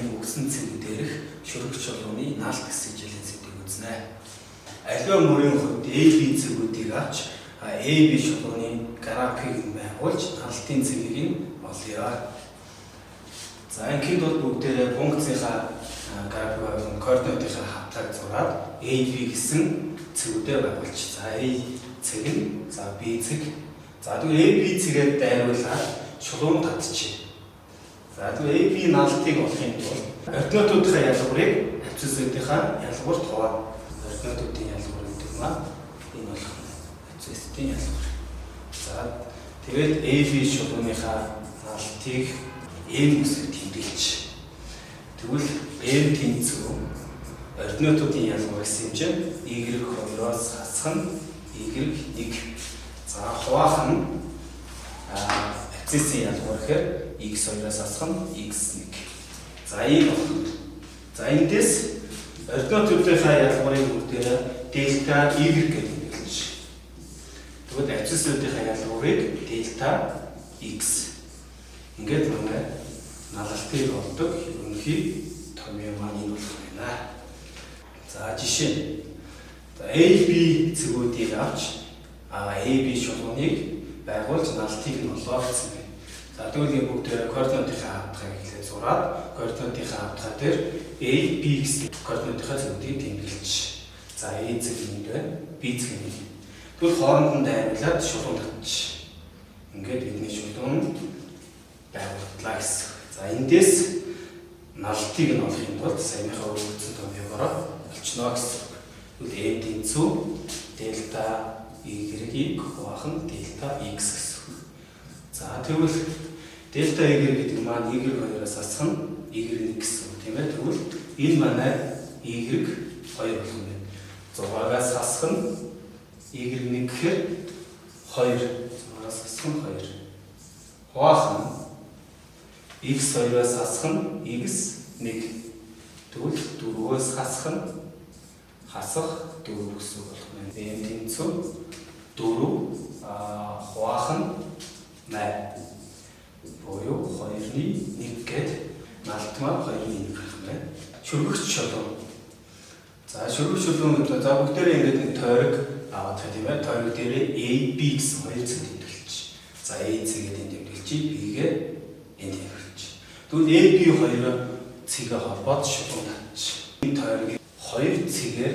албаны үгсэн цэг дээрх шүрэг чулууны наалт гэсэн жилийн цэгийг үзнэ. Аливаа мөрийн хувьд AB цэгүүдийг авч AB чулууны графикийг байгуулж наалтын цэгийг олъё. За ингээд бол бүгдээрээ функцийнхаа график координатынхаа хавтайг зураад AB гэсэн цэгүүдээр байгуулж. За A цэг нь, за B цэг. За тэгвэл AB цэгээр дайруулаад чулуун татчих. За тэгвэл AB наалтыг олохын тулд ординатуудынхаа ялгуурыг абсцисуудынхаа ялгуурт хуваад ординатуудын ялгуур гэдэг маань энэ болох абсцисуудын ялгуур. За тэгээд AB чулууныхаа наалтыг M үсгээр тэмдэглэж. Тэгвэл M тэнцүү ординатуудын ялгуур гэсэн чинь Y2-оос хасах нь Y1. За хуваах нь абсциссын ялгуур гэхээр X2-оос хасах нь X1. За ийм байна. За эндээс ординатуудынхаа ялгуурыг бүгдээрээ дельта Y гэж тэмдэглэж. Тэгвэл абсцисуудынхаа ялгуурыг дельта X. Ингээд манай наалтыг олдог ерөнхий томьёо маань энэ болох байна. За жишээ. За AB цэгүүдийг авч AB чулууныг байгуулж наалтыг нь олоо гэсэн байна. За тэгвэл бүгдээрээ координатынхаа хавтгайг хэлээд зураад координатынхаа хавтгай дээр AB гэсэн координатынхаа цэгүүдийг тэмдэглэж. За A цэг нь байна, B цэг нь. Тэгвэл хооронд нь дайруулаад шулуун татчих. Ингээд бидний шулуун байгууллаа гэсэн. За эндээс наалтыг нь олохын тулд саяныхаа өгсөн томьёогоор олчно гэсэн. Тэгвэл M тэнцүү дельта Y-ийг хуваах нь дельта X гэсэн. За тэгвэл дельта Y гэдэг маань Y2-оос хасах нь Y1 гэсэн үг тийм ээ. Тэгвэл энэ манай Y2 болох юм байна. 6-аас хасах нь Y1 гэхээр 2. 6-аас хасах нь 2. Хуваах нь X2-оос хасах нь X1. Тэгвэл 4-өөс хасах нь 4 гэсэн үг болох байна. M тэнцүү 4 хуваах нь 8. Буюу 2-ны 1 гэдэг наалтмаа 2-ны 1 гэх юм байна. Шүргэгч чулуун. За шүргэгч чулуун гэдэг за бүгдээрээ ингээд нэг тойрог аваад байгаа тийм ээ. Тойрог дээрээ AB гэсэн хоёр цэг тэмдэглэж. За A цэгээ тэмдэглэж, B-гээ энд тэмдэглэж. Тэгвэл AB хоёр цэгээ холбоод шулуун татчих. Энэ тойрог хоёр цэгээр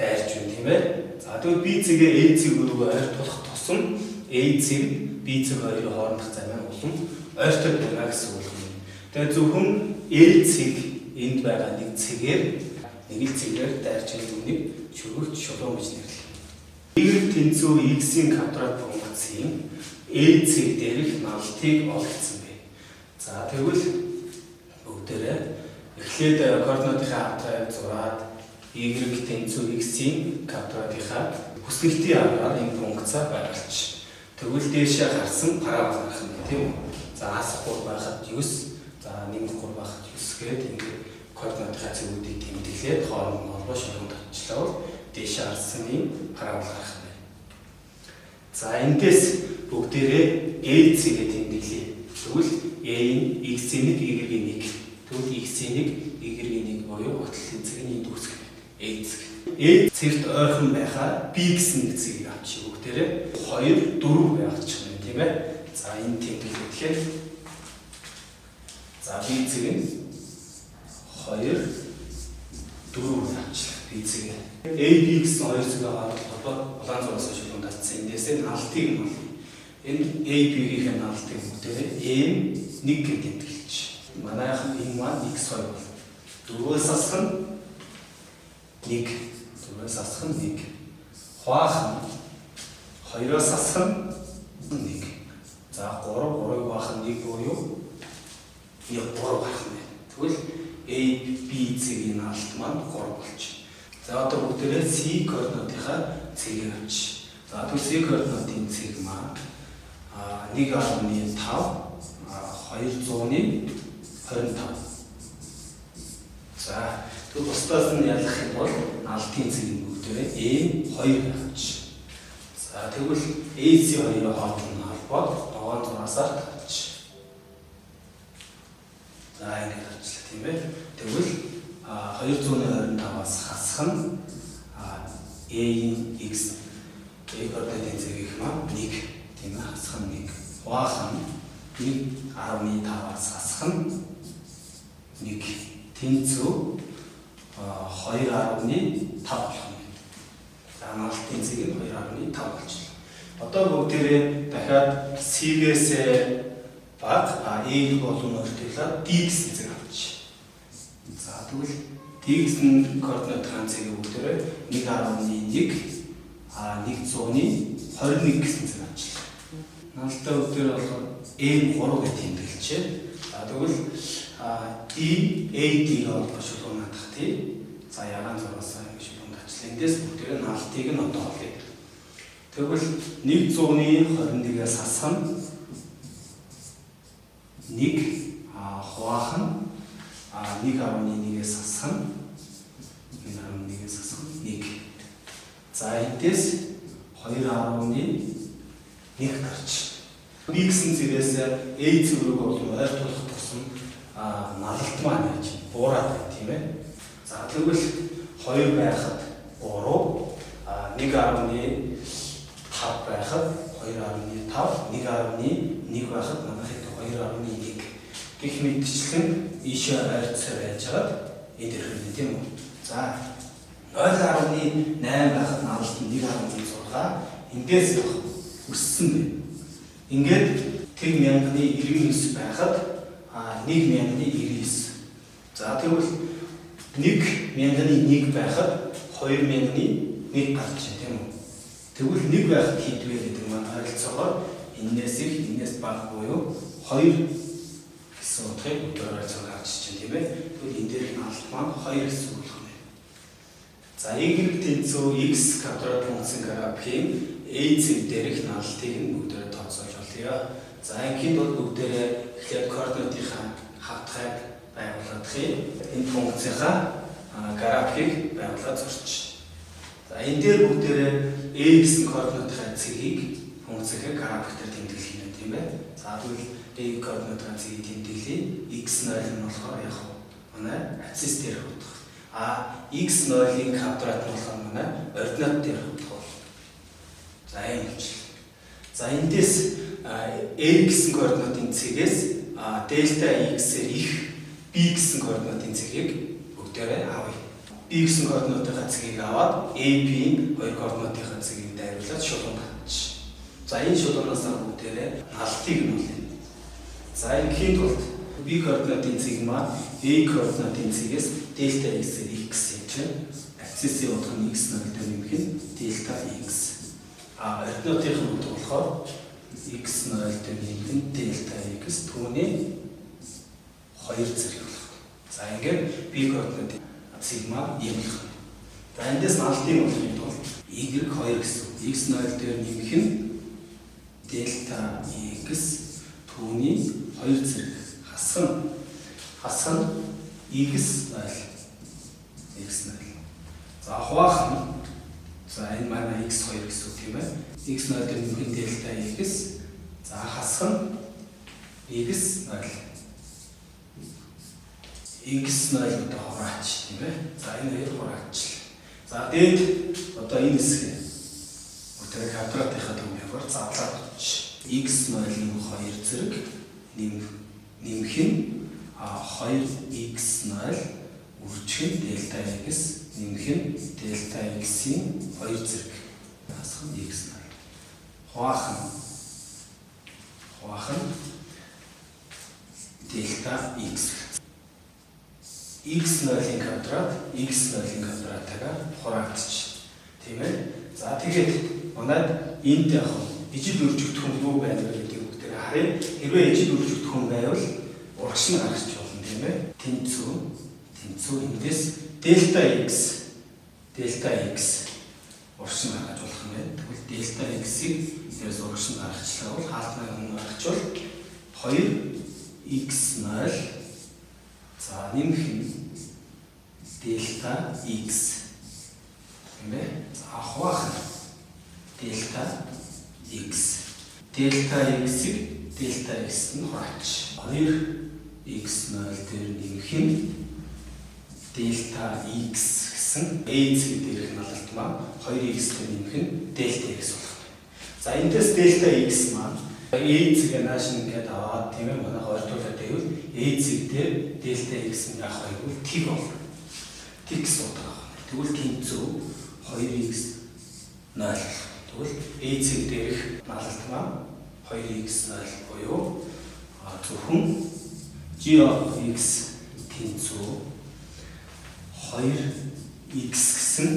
дайрч байна тийм ээ. За тэгвэл B цэгээ A цэг рүү ойртуулах тусам A цэг B цэг хоёрын хоорондох замын улам ойртол байна гэсэн үг юм. Тэгээд зөвхөн L цэг энд байгаа нэг цэгээр нэг л цэгээр дайрч байгаа үнийг шүргэгч чулуун гэж нэрлэв. Y тэнцүү X-ийн квадрат функцийн A цэг дээрх наалтыг олгоцсон бэ. За тэгвэл бүгдээрээ эхлээд координатынхаа хавтгайг зураад Y тэнцүү X-ийн квадратынхаа бүсгэлтийн аргаар энэ функцаа байгуулж. Тэгвэл дээшээ гарсан парабол гарах юм тийм үү? За хасах 3 байхад 9, за нэмэх 3 байхад 9 гээд ингээд координатынхаа цэгүүдийг тэмдэглээд хооронд нь холбоо шулуун татчихлаа бол дээшээ гарсан ийм парабол гарах юм байна. За эндээс бүгдээрээ A цэгээ тэмдэглэе. Тэгвэл A-ийн X-ийн 1, Y-ийн 1. Тэгвэл X-ийн 1, Y-ийн 1 буюу багтлалын цэгний үүсгэх A цэг. A цэгт ойрхон байхаа B гэсэн нэг цэгийг авчих. Бүгдээрээ 2, 4 байгаачих юм тийм ээ. За энэ тэмдэглэхээр за B цэг нь 2, 4 авчих. B цэг. A, B гэсэн хоёр цэгээ холбоод улаан зураас шулуун татсан. Эндээсээ наалтыг нь бол энэ A, B-ийн наалтыг бүгдээрээ M1 гэж тэмдэглэж. Манайх энэ маань X2 бол 4-өөс хасах нь 1. 4-өөс хасах нь 1. Хуваах нь 2-оос хасах нь 1. За 3, 3-ыг хуваах нь 1 буюу 3 гарах нь. Тэгвэл A, B цэгийн наалт маань 3 болчих. За одоо бүгдээрээ C координатынхаа цэгийг авч. За тэгвэл C координатын цэг маань 1.5 200-ны 25. За тэгвэл бусдаас нь ялах юм бол наалтын цэгийн бүгдээрээ M2 авч. За тэгвэл AC2-ын хооронд нь холбоод 7-6-аар татчих. За ингэж ажиллах тийм ээ. Тэгвэл 225-аас хасах нь A-ийн x координатын зэрэг маань 1 тийм ээ, хасах нь 1. Хуваах нь 1.5-аас хасах нь 1. Тэнцүү 2.5 болох юм. За налтын зэрэг 2.5 болчихлоо. Одоо бүгдээрээ дахиад C-гээс баг A-г болон өөртөлөө D гэсэн зэрэг авчих. За тэгвэл D гэсэн координат ганцыг бүгдээрээ 1.1 100-ны 21 гэсэн зэрэг авчихлаа. Налтаа бүгдээрээ болохоор M3 гэж тэмдэглэжээ. За тэгвэл D AD-г олох шулуун надах тий. За ягаан зураас ингэ шулуун тачлаа. Эндээс бүгдээрээ налтыг нь одоо олъё. Тэгвэл 100-ны 21-ээс хасах нь 1 хуваах нь 1.1-ээс хасах нь 1.1-ээс хасах нь 1. За эндээс 2.1 гарч. B гэсэн зэрэгээс A зэрэг болон ойр тулах тусам налалт маань яаж буураад байна тийм ээ. За тэгвэл 2 байхад 3 1.5 байхад 2.5 1.1 байхад манайх 2.1 гэх мэтчлэн ийшээ ойрцоо байжгаад энд ирэх юм тийм үү. За 0.8 байхад налалт нь 1.6 эндээс явах өссөн байна. Ингээд 1099 байхад 1099. За тэгвэл 1001 байхад 2001 гарч байна тийм үү. Тэгвэл 1 байхад хийдвэ гэдэг маань харилцаагаар энээс их энээс бага буюу 2 гэсэн утгыг өдөр харилцаагаар гарч чинь тийм ээ. Тэгвэл энэ дээр нь алт маань 2 гэсэн үг болох юм. За y тэнцүү x квадрат функцийн графикийн a зэрэг дээрх налтыг нь бүгдээр тооцоолж болъё. За ингээд бол бүгдээрээ эхлээд координатынхаа хавтгайг байгуулах юм. Энэ функцийнхаа графикийг байгуулаад зурчих. За энэ дээр бүгдээрээ a гэсэн координатынхаа цэгийг функцийнхаа график дээр тэмдэглэх юм тийм ээ. За тэгвэл a координатынхаа цэгийг тэмдэглэе. x 0 нь болохоор яг манай абсцисс дээр хуудах. x 0-ийн квадрат нь болохоор манай ординат дээр хуудах. За энэ болчихлоо. За эндээс a гэсэн координатын цэгээс дельта x-ээр их b гэсэн координатын цэгийг бүгдээрээ авъя. b гэсэн координатынхаа цэгийг аваад ab-ийн хоёр координатынхаа цэгийг дайруулаад шулуун татчих. За энэ шулуунаас бүгдээрээ налтыг нь олъё. За инхийн тулд b координатын цэг маань a координатын цэгээс дельта x-ээр их гэсэн юм чинь абсциссийн утга нь x 0 дээр нэмэх нь дельта x. Ординатынхаа утга болохоор x 0 дээр нэмэх нь дельта x түүний 2 зэрэг болох. За ингээд b координатын сигма юм болох. За эндээс налтын болохын тулд y 2 гэсэн x 0 дээр нэмэх нь дельта x түүний 2 зэрэг хасах нь x 0. За хуваах нь за энэ манай x2 гэсэн үг тийм ээ. x0 дээр нэмэх нь дельта x. За хасах нь x0. x0 одоо хураач тийм ээ. За энэ хоёр хураачлаа. За дээд одоо энэ хэсэг өтөр квадратынхаа төвөөр задлаад өгч. x0-ийн 2 зэрэг нэмэх нь 2x0 үржих нь дельта x нэмэх нь дельта x-ийн 2 зэрэг хасах нь x0. Хуваах нь дельта x. x0-ийн квадрат x0-ийн квадратаараа хураагдчих. Тийм ээ. За тэгээд манайд энд яг ижил үржигдэх хүн юу байна вэ гэдэг бүгдээр харъя. Хэрвээ ижил үржигдэх хүн байвал урагш нь гарч болно тийм ээ. Тэнцүү эндээс дельта x урагш нь гаргаж болох юм байна. Тэгвэл дельта x-ийг дээрээс урагш нь гаргачлаа бол хаалтнаа нь гаргачвал 2x0 за нэмэх нь дельта x тийм ээ. За хуваах нь дельта x. Дельта x-ийг дельта x нь хураач. 2 x0 дээр нэмэх нь дельта x гэсэн a зэрэг дээрх налалт маань 2x дээр нэмэх нь дельта x болох. За эндээс дельта x маань a зэрэг нааш ингээд аваад тийм ээ манай ойртуулаад байвал a зэрэг дээр дельта x нь яах вэ гэвэл тэг болно. Тэг суудаг. Тэгвэл тэнцүү 2x 0. Тэгвэл a зэрэг дээрх налалт маань 2x 0 буюу зөвхөн g of x тэнцүү 2x гэсэн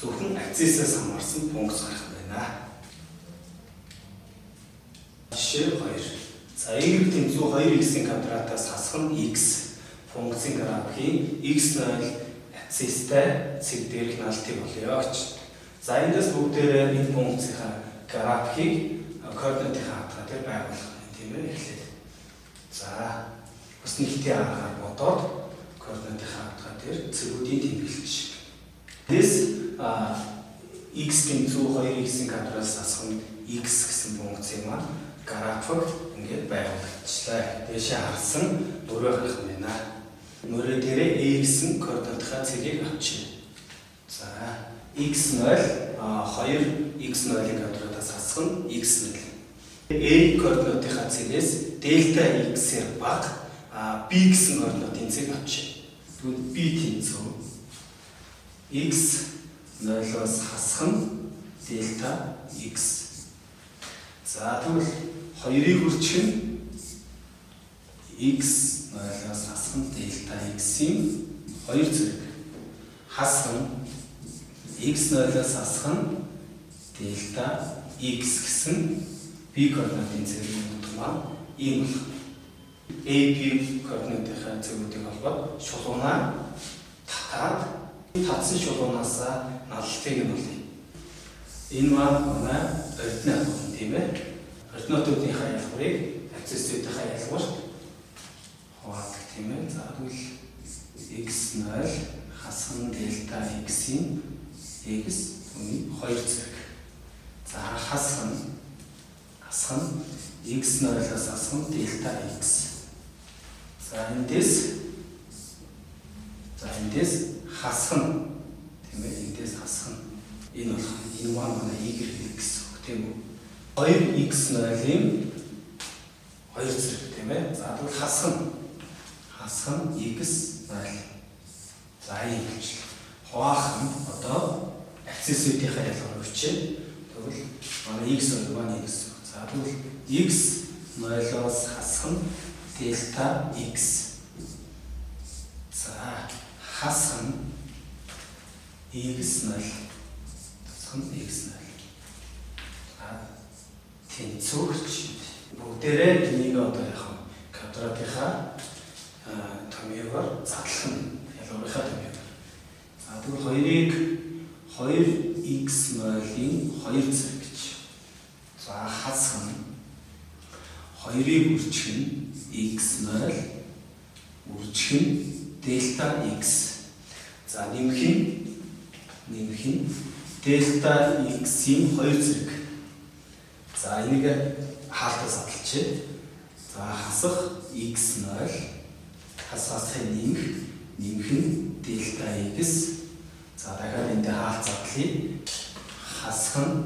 зөвхөн аксисээс хамаарсан функц гарах байна. Жишээ 2. За y тэнцүү 2x-ийн квадратаас хасах нь x функцийн графикийн x0 аксистай цэг дээрх налалтыг олъё. За эндээс бүгдээрээ энэ функцийн графикийг координатын хатгаа дээр байгуулах тийм ээ эхлээд. За бас нэгтийн аргаар бодоод координатын хатгаа дээр цэгүүдийн тэмдэглэж. This x тэнцүү 2x-ийн квадратаас хасах нь x гэсэн функцийн маань график ингээд байгуулагдчихлаа. Дэшээ харсан мөрөө гарах юм байна. Мөрөө дээрээ a гэсэн координатынхаа цэгийг авчи. За x0 2x0-ийн квадратаас хасах нь x0. a координатынхаа цэгээс дельта x-ээр бага b гэсэн координатын цэг авчи. Тэгвэл b тэнцүү x 0-оос хасах нь дельта x. За тэгвэл 2-ыг хүрчих нь x 0-оос хасах нь дельта x-ийн 2 зэрэг хасах нь x 0-оос хасах нь дельта x гэсэн b координатын зэрэг маань ийм болох. a b координатынхаа зэргүүдийг холбоод шулуунаа татаад татсан шулуунаас налалтыг нь олъё. Энэ маань манай ординат болно тийм ээ. Ординатуудынхаа ялгарыг аксисуудынхаа ялгарт хуваалдаг тийм ээ. За тэгвэл x0 хасах нь дельта x-ийн x үүний 2 зэрэг. За хасах нь x0-оос хасах нь дельта x. За эндээс хасах нь тийм ээ. Эндээс хасах нь энэ болох. Энэ маань y гэсэн үг тийм үү? 2x0-ийн 2 зэрэг тийм ээ. За тэгвэл хасах нь x0. За ийм гэж. Хуваах нь одоо аксисуудынхаа ялгарыг өчөө. Тэгвэл манай x0 маань x. За тэгвэл x 0-оос хасах нь дельта x. За хасах нь x0. Хасах нь x0. Тэнцүүгч бүгдээрээ энийг одоо яах вэ? Квадратынхаа томьёогоор задлах нь ялгарынхаа томьёог. За тэгвэл 2-ыг 2x0-ийн 2 зэрэг гэж. За хасах нь 2-ыг үржих нь x0 үржих нь дельта x. За нэмэх нь дельта x-ийн 2 зэрэг. За энийг хаалтаа задлчих. За хасах x0 хасахыг нэмэх нь дельта x. За дахиад энд хаалт задлая. Хасах нь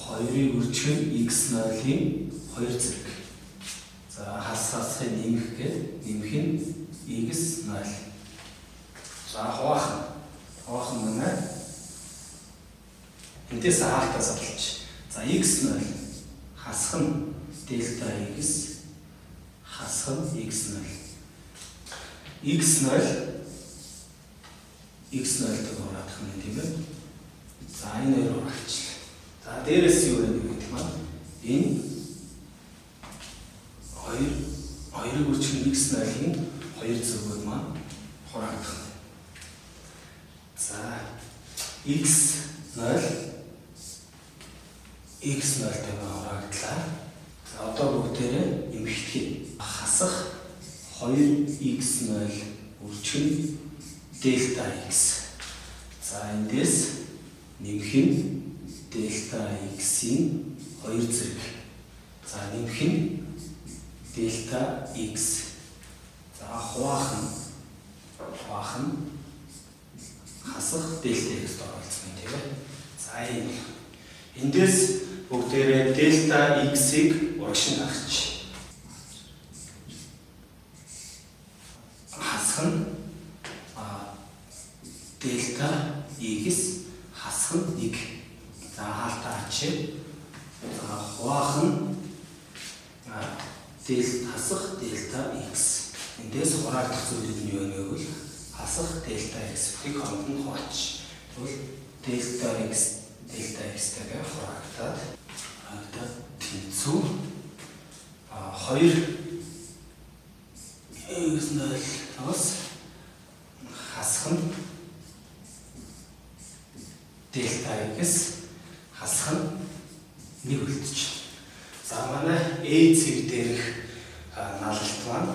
2-ыг үржих нь x0-ийн 2 зэрэг. За хасахыг нэмэх нь x0. За хуваах нь манай эндээс хаалтаа задлчих. За x0 хасах нь дельта x хасах нь x0. x0-д хураах нь тийм ээ. За энэ хоёр хураачлаа. За дээрээс юу вэ гэх юм аа? Энэ 2-ыг үржих нь x0-ийн 2 зэргүүд маань хураагдах. За x0-тэй хураагдлаа. За одоо бүгдээрээ эмхтгэе. Хасах 2x0 үржих нь дельта x. За эндээс нэмэх нь дельта x-ийн 2 зэрэг. За нэмэх нь дельта x. За хуваах нь хасах дельта x-д оролцсон тийм ээ. За энэ. Эндээс бүгдээрээ дельта x-ийг урагш нь гаргач. Хасах нь дельта x хасах нь 1. За хаалтаа ачи. За хуваах нь хасах дельта x. Эндээс хураагдах зүйл нь юу вэ гэвэл хасах дельта x бүгдийг хооронд нь хуваач. Тэгвэл дельта x-тэйгээ хуваагдаад тэнцүү 2 x0-ос хасах нь дельта x хасах нь 1 үлдчих. За манай a цэг дээрх налалт маань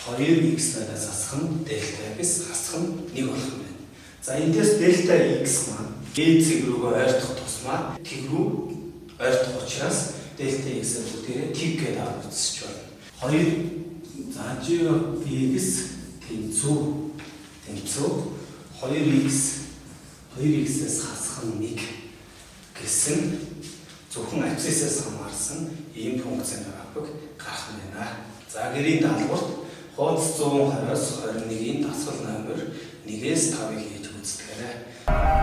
2x-наас хасах нь дельта x хасах нь 1 болох юм байна. За эндээс дельта x маань a цэг рүүгээ ойртох тусмаа тэг рүү ойртох учраас дельта x-ээр бүгдээрээ тэг гэдэг арга үзэж байна. 2 за x тэнцүү 2x-ээс хасах нь 1 гэсэн зөвхөн абсцисээс хамаарсан ийм функцийн график гарах нь байна. За гэрийн даалгаварт хуудас 120-аас 21-ийн дасгал номер 1-ээс 5-ыг хийж үздэг.